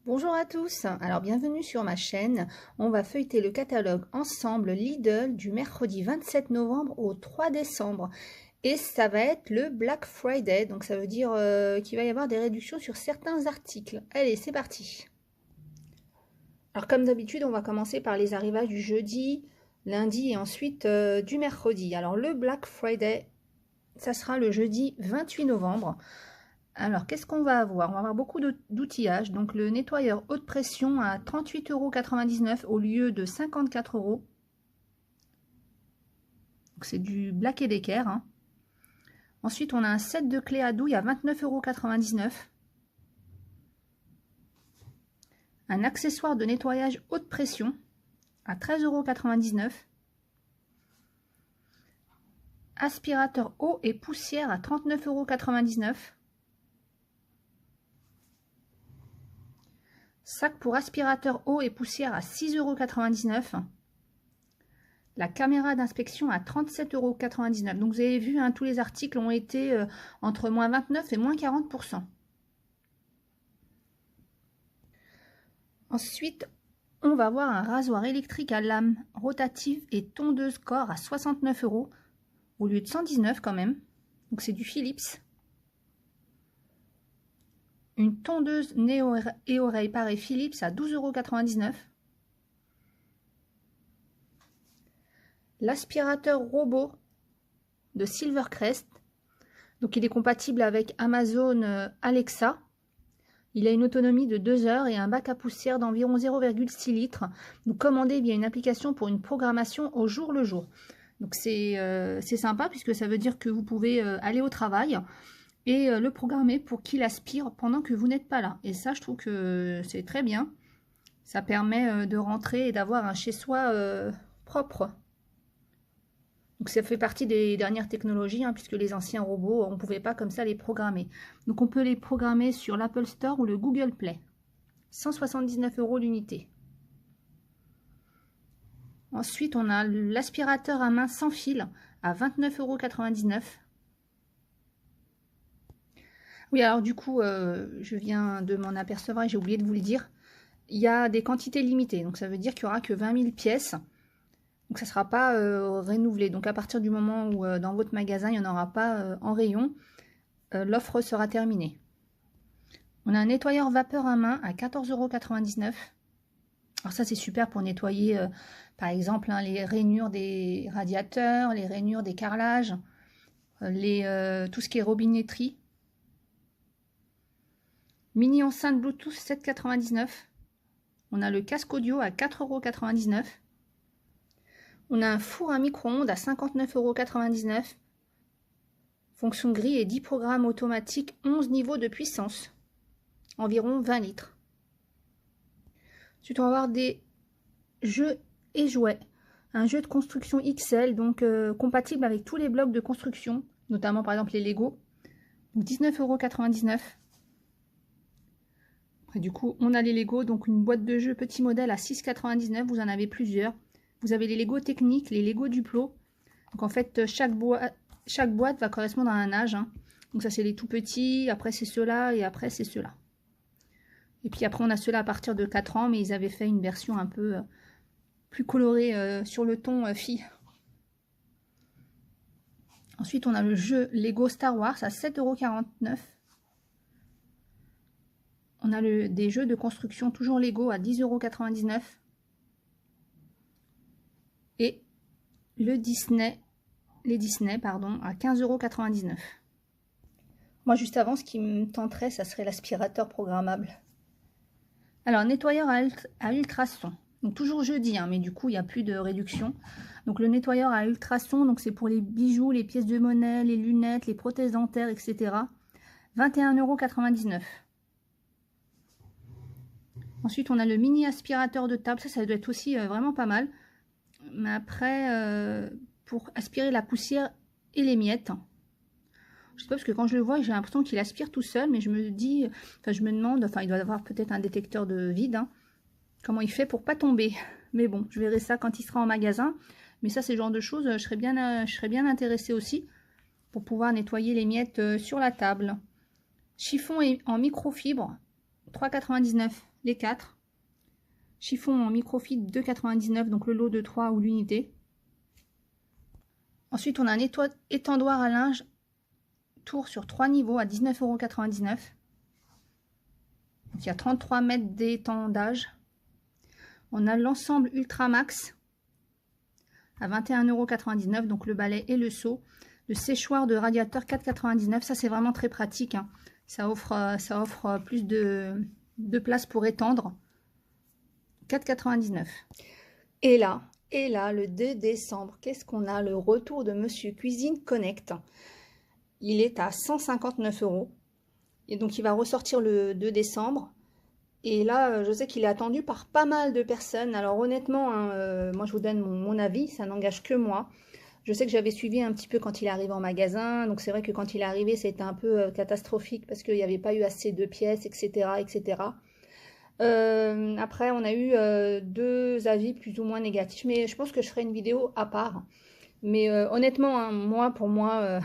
Bonjour à tous, alors bienvenue sur ma chaîne. On va feuilleter le catalogue ensemble Lidl du mercredi 27 novembre au 3 décembre. Et ça va être le Black Friday, donc ça veut dire qu'il va y avoir des réductions sur certains articles. Allez, c'est parti. Alors comme d'habitude, on va commencer par les arrivages du jeudi, lundi et ensuite du mercredi. Alors le Black Friday, ça sera le jeudi 28 novembre. Alors, qu'est-ce qu'on va avoir? On va avoir beaucoup d'outillage. Donc, le nettoyeur haute pression à 38,99 € au lieu de 54 €. Donc, c'est du Black & Decker. Hein. Ensuite, on a un set de clés à douille à 29,99 €. Un accessoire de nettoyage haute pression à 13,99 €. Aspirateur eau et poussière à 39,99 €. Sac pour aspirateur eau et poussière à 6,99 €. La caméra d'inspection à 37,99 €. Donc vous avez vu, hein, tous les articles ont été entre moins 29 et moins 40%. Ensuite, on va voir un rasoir électrique à lame rotative et tondeuse corps à 69 € au lieu de 119 € quand même. Donc c'est du Philips. Une tondeuse nez et oreilles pareil Philips à 12,99 €. L'aspirateur robot de Silvercrest. Donc il est compatible avec Amazon Alexa. Il a une autonomie de 2 heures et un bac à poussière d'environ 0,6 litres. Donc commandé via une application pour une programmation au jour le jour. Donc c'est sympa puisque ça veut dire que vous pouvez aller au travail et le programmer pour qu'il aspire pendant que vous n'êtes pas là. Et ça, je trouve que c'est très bien. Ça permet de rentrer et d'avoir un chez-soi propre. Donc ça fait partie des dernières technologies, hein, puisque les anciens robots, on ne pouvait pas comme ça les programmer. Donc on peut les programmer sur l'Apple Store ou le Google Play. 179 € l'unité. Ensuite, on a l'aspirateur à main sans fil à 29,99 €. Oui, alors du coup, je viens de m'en apercevoir et j'ai oublié de vous le dire. Il y a des quantités limitées, donc ça veut dire qu'il n'y aura que 20 000 pièces. Donc ça ne sera pas renouvelé. Donc à partir du moment où dans votre magasin, il n'y en aura pas en rayon, l'offre sera terminée. On a un nettoyeur vapeur à main à 14,99 €. Alors ça, c'est super pour nettoyer, par exemple, hein, les rainures des radiateurs, les rainures des carrelages, tout ce qui est robinetterie. Mini enceinte Bluetooth 7,99 €. On a le casque audio à 4,99 €. On a un four à micro-ondes à 59,99 €. Fonction grille et 10 programmes automatiques, 11 niveaux de puissance. Environ 20 litres. Ensuite, on va avoir des jeux et jouets. Un jeu de construction XL, donc compatible avec tous les blocs de construction, notamment par exemple les Lego. 19,99 €. Du coup, on a les Lego, donc une boîte de jeu petit modèle à 6,99 €. Vous en avez plusieurs. Vous avez les Lego techniques, les Lego Duplo. Donc en fait, chaque boîte va correspondre à un âge. Hein. Donc ça, c'est les tout petits. Après, c'est ceux-là. Et après, c'est ceux-là. Et puis après, on a ceux-là à partir de 4 ans. Mais ils avaient fait une version un peu plus colorée sur le ton fille. Ensuite, on a le jeu Lego Star Wars à 7,49 €. On a des jeux de construction toujours Lego à 10,99 €. Et les Disney, pardon, à 15,99 €. Moi, juste avant, ce qui me tenterait, ça serait l'aspirateur programmable. Alors, nettoyeur à ultrasons. Donc, toujours jeudi, hein, mais du coup, il n'y a plus de réduction. Donc, le nettoyeur à ultrasons, donc c'est pour les bijoux, les pièces de monnaie, les lunettes, les prothèses dentaires, etc. 21,99 €. Ensuite, on a le mini aspirateur de table. Ça doit être aussi vraiment pas mal. Mais après, pour aspirer la poussière et les miettes. Je sais pas, parce que quand je le vois, j'ai l'impression qu'il aspire tout seul. Mais je me dis, enfin je me demande, enfin il doit avoir peut-être un détecteur de vide. Hein, comment il fait pour pas tomber. Mais bon, je verrai ça quand il sera en magasin. Mais ça, c'est le genre de choses, je serais bien intéressée aussi. Pour pouvoir nettoyer les miettes sur la table. Chiffon en microfibre, 3,99 € les 4. Chiffon en microfibre 2,99 €, donc le lot de 3 ou l'unité. Ensuite, on a un étendoir à linge tour sur 3 niveaux à 19,99 €. Donc, il y a 33 mètres d'étendage. On a l'ensemble Ultramax à 21,99 €, donc le balai et le seau. Le séchoir de radiateur 4,99 €. Ça, c'est vraiment très pratique, hein. Ça offre plus de place pour étendre. 4,99 €. Et là, le 2 décembre, qu'est-ce qu'on a? Le retour de Monsieur Cuisine Connect. Il est à 159 €. Et donc, il va ressortir le 2 décembre. Et là, je sais qu'il est attendu par pas mal de personnes. Alors, honnêtement, hein, moi, je vous donne mon avis. Ça n'engage que moi. Je sais que j'avais suivi un petit peu quand il est arrivé en magasin. Donc, c'est vrai que quand il est arrivé, c'était un peu catastrophique parce qu'il n'y avait pas eu assez de pièces, etc., etc. Après, on a eu 2 avis plus ou moins négatifs, mais je pense que je ferai une vidéo à part. Mais honnêtement, hein, pour moi,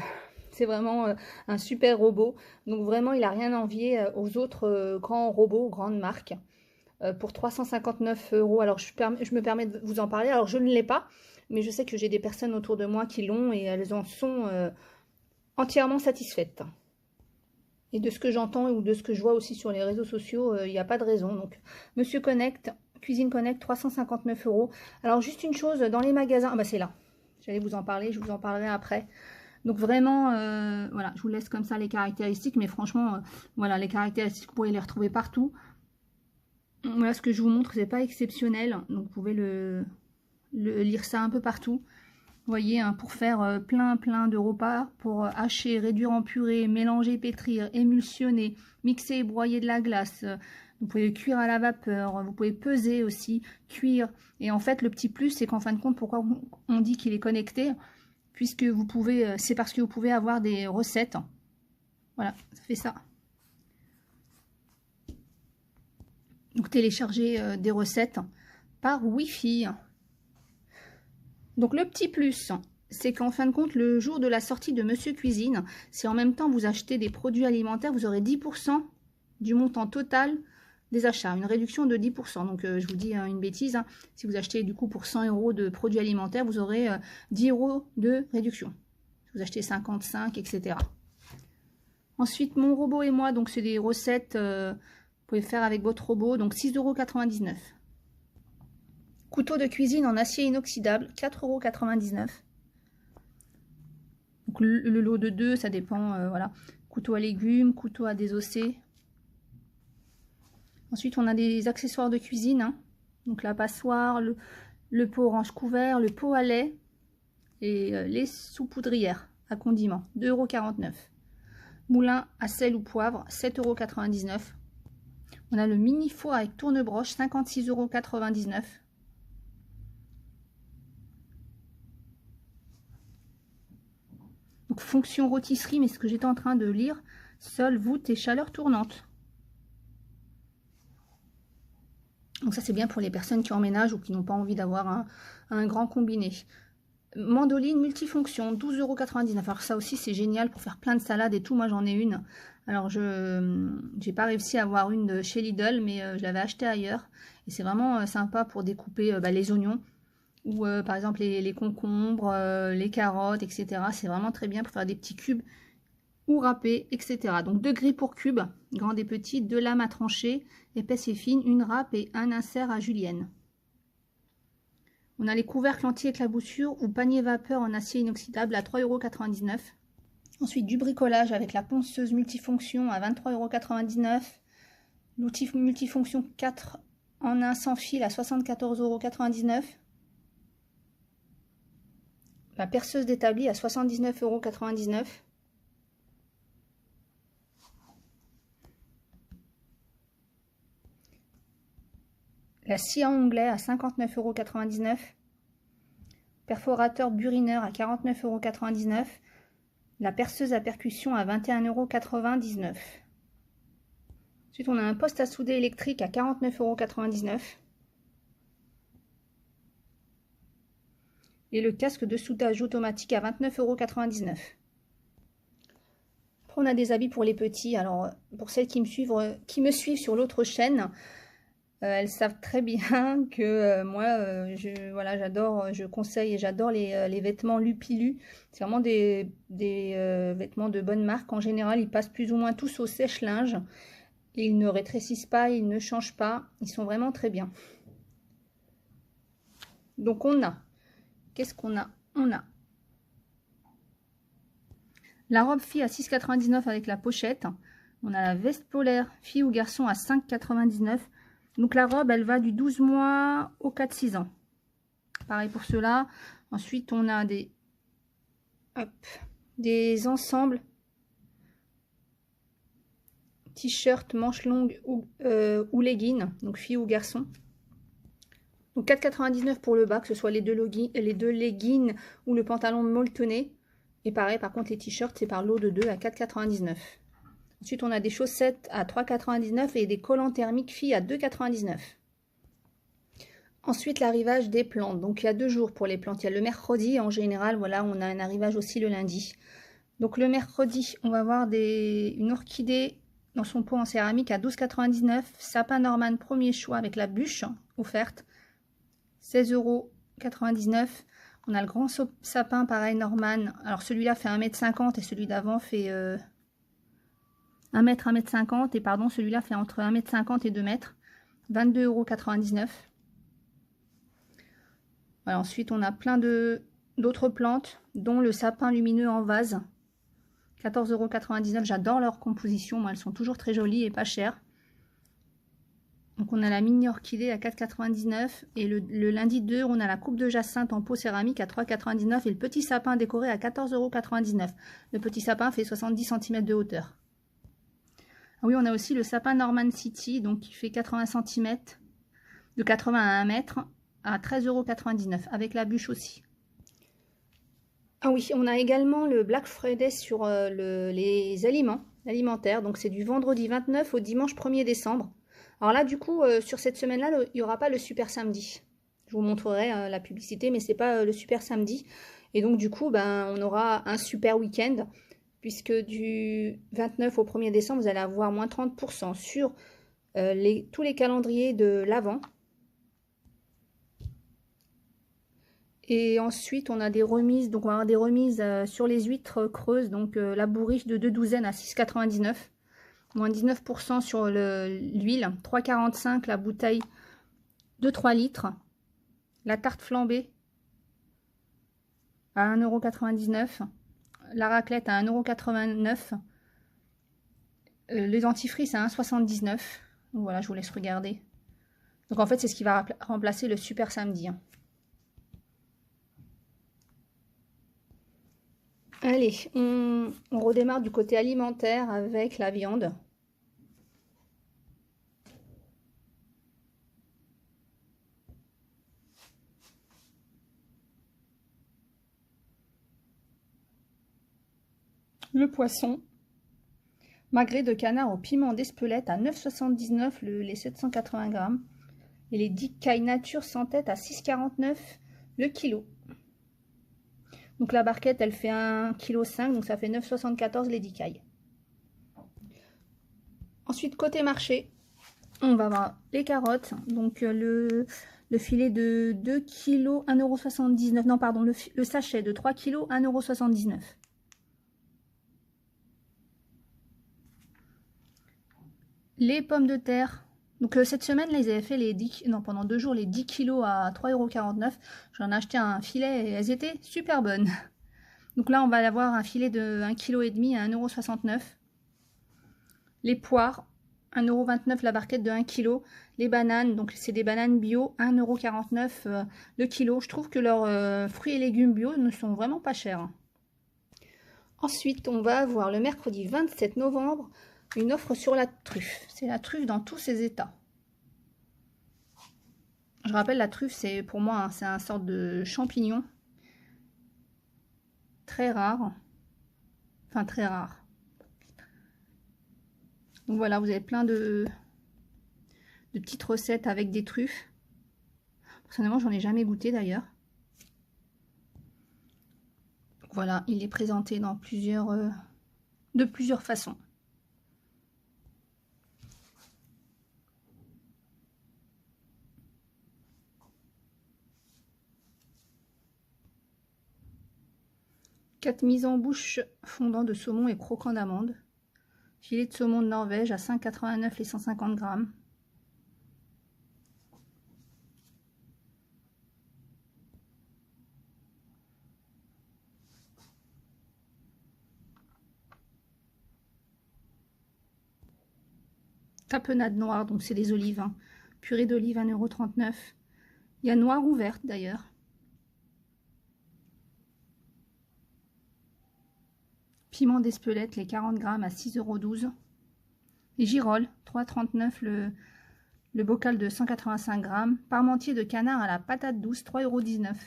c'est vraiment un super robot. Donc vraiment, il n'a rien à envier aux autres grands robots, grandes marques. Pour 359 €, alors je me permets de vous en parler. Alors je ne l'ai pas, mais je sais que j'ai des personnes autour de moi qui l'ont et elles en sont entièrement satisfaites. Et de ce que j'entends ou de ce que je vois aussi sur les réseaux sociaux, il n'y a pas de raison. Donc, Monsieur Connect, Cuisine Connect, 359 €. Alors, juste une chose, dans les magasins, bah c'est là. J'allais vous en parler, je vous en parlerai après. Donc, vraiment, voilà, je vous laisse comme ça les caractéristiques. Mais franchement, voilà, les caractéristiques, vous pouvez les retrouver partout. Voilà, ce que je vous montre, c'est pas exceptionnel. Donc, vous pouvez lire ça un peu partout. Vous voyez, hein, pour faire plein de repas, pour hacher, réduire en purée, mélanger, pétrir, émulsionner, mixer et broyer de la glace. Vous pouvez cuire à la vapeur, vous pouvez peser aussi, cuire. Et en fait, le petit plus, c'est qu'en fin de compte, pourquoi on dit qu'il est connecté? Puisque vous pouvez, c'est parce que vous pouvez avoir des recettes. Voilà, ça fait ça. Donc, télécharger des recettes par Wi-Fi. Donc le petit plus, c'est qu'en fin de compte, le jour de la sortie de Monsieur Cuisine, si en même temps vous achetez des produits alimentaires, vous aurez 10% du montant total des achats, une réduction de 10%. Donc je vous dis une bêtise, hein, si vous achetez du coup pour 100 € de produits alimentaires, vous aurez 10 € de réduction. Si vous achetez 55, etc. Ensuite, mon robot et moi, donc c'est des recettes, vous pouvez faire avec votre robot, donc 6,99 €. Couteau de cuisine en acier inoxydable, 4,99 €. Donc le lot de 2, ça dépend, voilà. Couteau à légumes, couteau à désosser. Ensuite, on a des accessoires de cuisine, hein. Donc la passoire, le pot orange couvert, le pot à lait et les saupoudrières à condiments, 2,49 €. Moulin à sel ou poivre, 7,99 €. On a le mini four avec tourne-broche, 56,99 €. Donc, fonction rôtisserie, mais ce que j'étais en train de lire, sol, voûte et chaleur tournante. Donc ça, c'est bien pour les personnes qui emménagent ou qui n'ont pas envie d'avoir un grand combiné. Mandoline multifonction, 12,99 €. Alors ça aussi, c'est génial pour faire plein de salades et tout. Moi, j'en ai une. Alors, je n'ai pas réussi à avoir une de chez Lidl, mais je l'avais achetée ailleurs. Et c'est vraiment sympa pour découper les oignons. Ou par exemple les concombres, les carottes, etc. C'est vraiment très bien pour faire des petits cubes ou râpés, etc. Donc 2 grilles pour cubes, grandes et petites, 2 lames à trancher, épaisses et fines, une râpe et un insert à julienne. On a les couvercles anti-éclaboussure ou panier vapeur en acier inoxydable à 3,99 €. Ensuite, du bricolage avec la ponceuse multifonction à 23,99 €. L'outil multifonction 4 en 1 sans fil à 74,99 €. La perceuse d'établi à 79,99 €. La scie à onglet à 59,99 €. Perforateur burineur à 49,99 €. La perceuse à percussion à 21,99 €. Ensuite, on a un poste à souder électrique à 49,99 €. Et le casque de soudage automatique à 29,99 €. Après, on a des habits pour les petits. Alors, pour celles qui me suivent sur l'autre chaîne, Elles savent très bien que moi, voilà, j'adore, je conseille et j'adore les vêtements Lupilu. C'est vraiment des vêtements de bonne marque. En général, ils passent plus ou moins tous au sèche-linge. Ils ne rétrécissent pas, ils ne changent pas. Ils sont vraiment très bien. Donc on a, qu'est-ce qu'on a? On a la robe fille à 6,99 avec la pochette. On a la veste polaire fille ou garçon à 5,99. Donc la robe, elle va du 12 mois au 4-6 ans. Pareil pour cela. Ensuite, on a des ensembles t-shirt, manches longues ou leggings, donc fille ou garçon. Donc 4,99 pour le bas, que ce soit les deux leggings ou le pantalon molletonné. Et pareil, par contre, les t-shirts, c'est par lot de 2 à 4,99. Ensuite, on a des chaussettes à 3,99 et des collants thermiques filles à 2,99. Ensuite, l'arrivage des plantes. Donc, il y a 2 jours pour les plantes. Il y a le mercredi. En général, voilà, on a un arrivage aussi le lundi. Donc, le mercredi, on va voir une orchidée dans son pot en céramique à 12,99 €. Sapin Norman premier choix avec la bûche offerte. 16,99 €. On a le grand sapin, pareil, Norman. Alors, celui-là fait 1,50 m et celui d'avant fait 1 m, 1,50 m. Et pardon, celui-là fait entre 1,50 m et 2 m. 22,99 €. Voilà, ensuite, on a plein d'autres plantes, dont le sapin lumineux en vase. 14,99 €. J'adore leur composition. Moi, elles sont toujours très jolies et pas chères. Donc, on a la mini orchidée à 4,99 €. Et le lundi 2, on a la coupe de jacinthe en pot céramique à 3,99 € et le petit sapin décoré à 14,99 €. Le petit sapin fait 70 cm de hauteur. Ah oui, on a aussi le sapin Norman City, donc qui fait 80 cm, de 80 à 1 m, à 13,99 € avec la bûche aussi. Ah oui, on a également le Black Friday sur les alimentaires. Donc c'est du vendredi 29 au dimanche 1er décembre. Alors là, du coup, sur cette semaine-là, il n'y aura pas le super samedi. Je vous montrerai la publicité, mais c'est pas le super samedi. Et donc du coup, ben, on aura un super week-end, puisque du 29 au 1er décembre, vous allez avoir moins 30% sur tous les calendriers de l'Avent. Et ensuite, on a des remises. Donc, on va avoir des remises sur les huîtres creuses. Donc, la bourriche de 2 douzaines à 6,99 €. Moins 19% sur l'huile. 3,45 € la bouteille de 3 litres. La tarte flambée à 1,99 €. La raclette à 1,89 €. Les dentifrices à 1,79 €. Donc, voilà, je vous laisse regarder. Donc, en fait, c'est ce qui va remplacer le super samedi. Allez, on redémarre du côté alimentaire avec la viande. Le poisson. Magret de canard au piment d'Espelette à 9,79 € les 780 g. Et les 10 cailles nature sans tête à 6,49 € le kilo. Donc la barquette, elle fait 1,5 kg, donc ça fait 9,74 € les 10 cailles. Ensuite, côté marché, on va voir les carottes. Donc le filet de 2 kg, 1,79 €. Non, pardon, le sachet de 3 kg, 1,79 €. Les pommes de terre. Donc cette semaine, là, ils avaient fait pendant 2 jours, les 10 kg à 3,49 €. J'en ai acheté un filet et elles étaient super bonnes. Donc là, on va avoir un filet de 1,5 kg à 1,69 €. Les poires, 1,29 € la barquette de 1 kg. Les bananes, donc c'est des bananes bio, 1,49 € le kilo. Je trouve que leurs fruits et légumes bio ne sont vraiment pas chers. Ensuite, on va avoir le mercredi 27 novembre une offre sur la truffe. C'est la truffe dans tous ses états. Je rappelle, la truffe, c'est pour moi, c'est un sorte de champignon. Très rare. Enfin, très rare. Donc voilà, vous avez plein de petites recettes avec des truffes. Personnellement, j'en ai jamais goûté d'ailleurs. Voilà, il est présenté dans de plusieurs façons. 4 mises en bouche fondant de saumon et croquant d'amande. Filet de saumon de Norvège à 5,89 les 150 grammes. Tapenade noire, donc c'est des olives. Hein. Purée d'olive 1,39 €. Il y a noire ou verte d'ailleurs. Piment d'Espelette, les 40 grammes à 6,12 €. Les girolles, 3,39 € le bocal de 185 grammes. Parmentier de canard à la patate douce, 3,19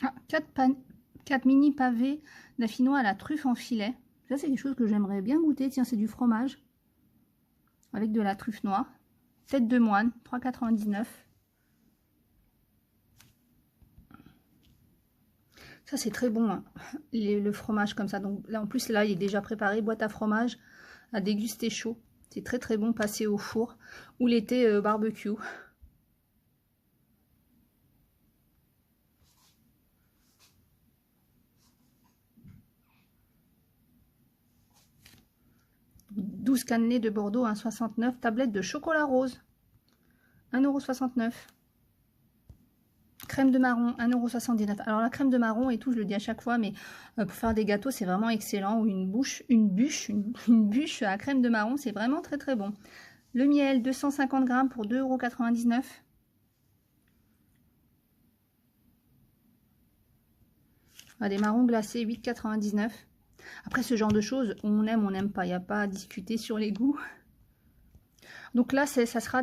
€. Ah, 4 mini pavés d'affinois à la truffe en filet. Ça, c'est quelque chose que j'aimerais bien goûter. Tiens, c'est du fromage avec de la truffe noire. Tête de moine, 3,99 €. Ça, c'est très bon, hein. Le fromage comme ça. Donc là, en plus, là, il est déjà préparé. Boîte à fromage à déguster chaud. C'est très très bon passé au four ou l'été barbecue. « 12 cannelés de Bordeaux, 1,69 €. Tablette de chocolat rose, 1,69 €. Crème de marron, 1,79 €. Alors la crème de marron et tout, je le dis à chaque fois, mais pour faire des gâteaux, c'est vraiment excellent. Ou une bûche à crème de marron, c'est vraiment très très bon. Le miel, 250 grammes pour 2,99 €. Ah, des marrons glacés, 8,99 €. Après, ce genre de choses, on n'aime pas. Il n'y a pas à discuter sur les goûts. Donc là, ça sera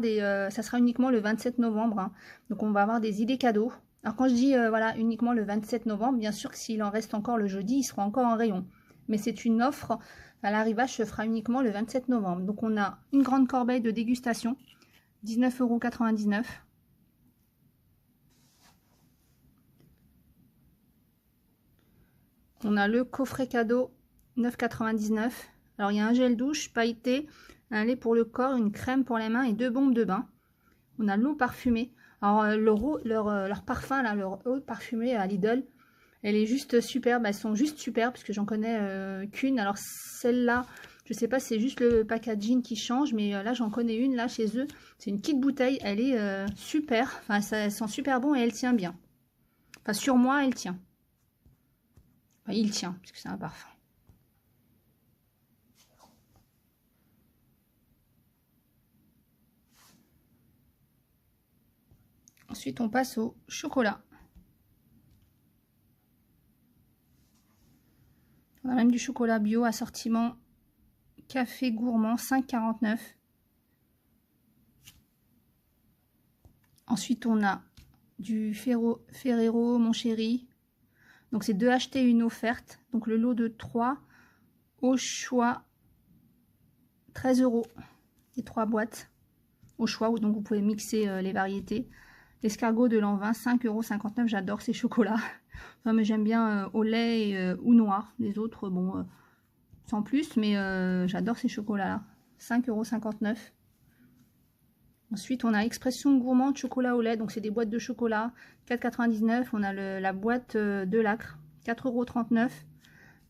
uniquement le 27 novembre. Hein. Donc on va avoir des idées cadeaux. Alors quand je dis voilà uniquement le 27 novembre, bien sûr que s'il en reste encore le jeudi, il sera encore en rayon. Mais c'est une offre. À l'arrivage se fera uniquement le 27 novembre. Donc on a une grande corbeille de dégustation, 19,99 €. On a le coffret cadeau, 9,99 €. Alors il y a un gel douche pailleté, un lait pour le corps, une crème pour les mains et 2 bombes de bain. On a l'eau parfumée. Alors leur parfum, là, leur eau parfumée à Lidl, elle est juste superbe. Elles sont juste superbes parce que j'en connais qu'une. Alors celle-là, je sais pas, c'est juste le packaging qui change, mais là j'en connais une là chez eux. C'est une petite bouteille, elle est super. Enfin, ça sent super bon et elle tient bien. Enfin, sur moi, elle tient. Enfin, il tient parce que c'est un parfum. Ensuite, on passe au chocolat. On a même du chocolat bio, assortiment café gourmand, 5,49 €. Ensuite, on a du Ferrero, mon chéri. Donc, c'est 2 achetés, une offerte. Donc, le lot de 3 au choix, 13 €. Les 3 boîtes au choix, donc vous pouvez mixer les variétés. L'escargot de l'an 20, 5,59 €. J'adore ces chocolats. Enfin, mais j'aime bien au lait ou noir. Les autres, bon, sans plus, mais j'adore ces chocolats-là. 5,59 €. Ensuite, on a Expression gourmande chocolat au lait. Donc, c'est des boîtes de chocolat. 4,99 €. On a la boîte de Lacre. 4,39 €.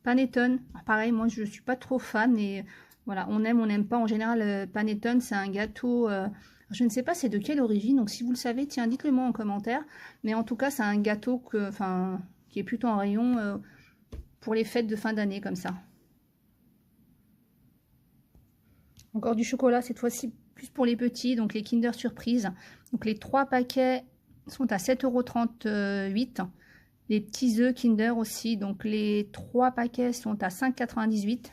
Panettone. Pareil, moi, je ne suis pas trop fan. Et voilà, on n'aime pas. En général, Panettone, c'est un gâteau... je ne sais pas c'est de quelle origine, donc si vous le savez, tiens, dites-le moi en commentaire. Mais en tout cas, c'est un gâteau qui est plutôt en rayon pour les fêtes de fin d'année, comme ça. Encore du chocolat, cette fois-ci plus pour les petits, donc les Kinder Surprise. Donc les 3 paquets sont à 7,38 €. Les petits œufs Kinder aussi, donc les 3 paquets sont à 5,98 €.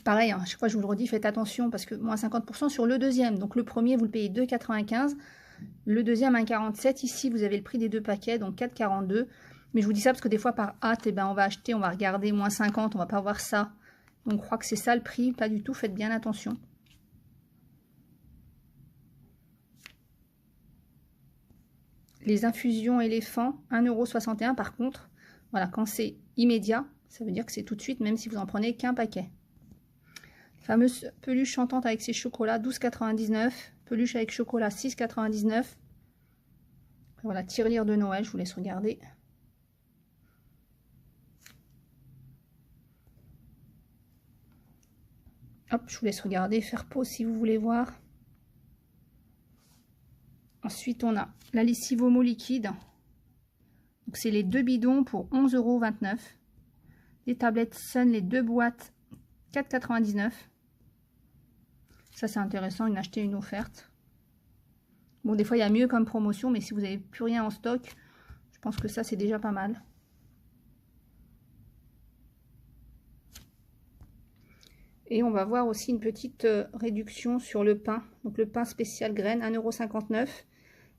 Pareil, hein, chaque fois je vous le redis, faites attention parce que moins 50% sur le deuxième. Donc le premier, vous le payez 2,95 €. Le deuxième, 1,47 €. Ici, vous avez le prix des 2 paquets, donc 4,42 €. Mais je vous dis ça parce que des fois, par hâte, eh ben, on va acheter, on va regarder, moins 50, on va pas voir ça. Donc, on croit que c'est ça le prix. Pas du tout, faites bien attention. Les infusions éléphants, 1,61 € par contre. Voilà, quand c'est immédiat, ça veut dire que c'est tout de suite, même si vous en prenez qu'un paquet. Fameuse peluche chantante avec ses chocolats, 12,99 €. Peluche avec chocolat, 6,99 €. Voilà, tirelire de Noël, je vous laisse regarder. Hop, je vous laisse regarder, faire pause si vous voulez voir. Ensuite, on a la lessive Omo liquide. Donc, c'est les 2 bidons pour 11,29 €. Les tablettes Sun, les 2 boîtes, 4,99 €. Ça, c'est intéressant, une achetée, une offerte. Bon, des fois, il y a mieux comme promotion, mais si vous n'avez plus rien en stock, je pense que ça, c'est déjà pas mal. Et on va voir aussi une petite réduction sur le pain. Donc, le pain spécial graines, 1,59 €.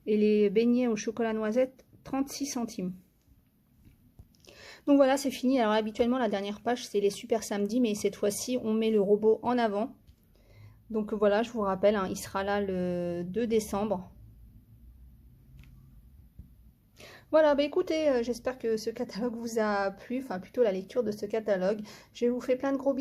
Et les beignets au chocolat noisette, 36 centimes. Donc voilà, c'est fini. Alors habituellement, la dernière page, c'est les super samedis, mais cette fois-ci, on met le robot en avant. Donc voilà, je vous rappelle, hein, il sera là le 2 décembre. Voilà, bah écoutez, j'espère que ce catalogue vous a plu, enfin plutôt la lecture de ce catalogue. Je vous fais plein de gros bisous.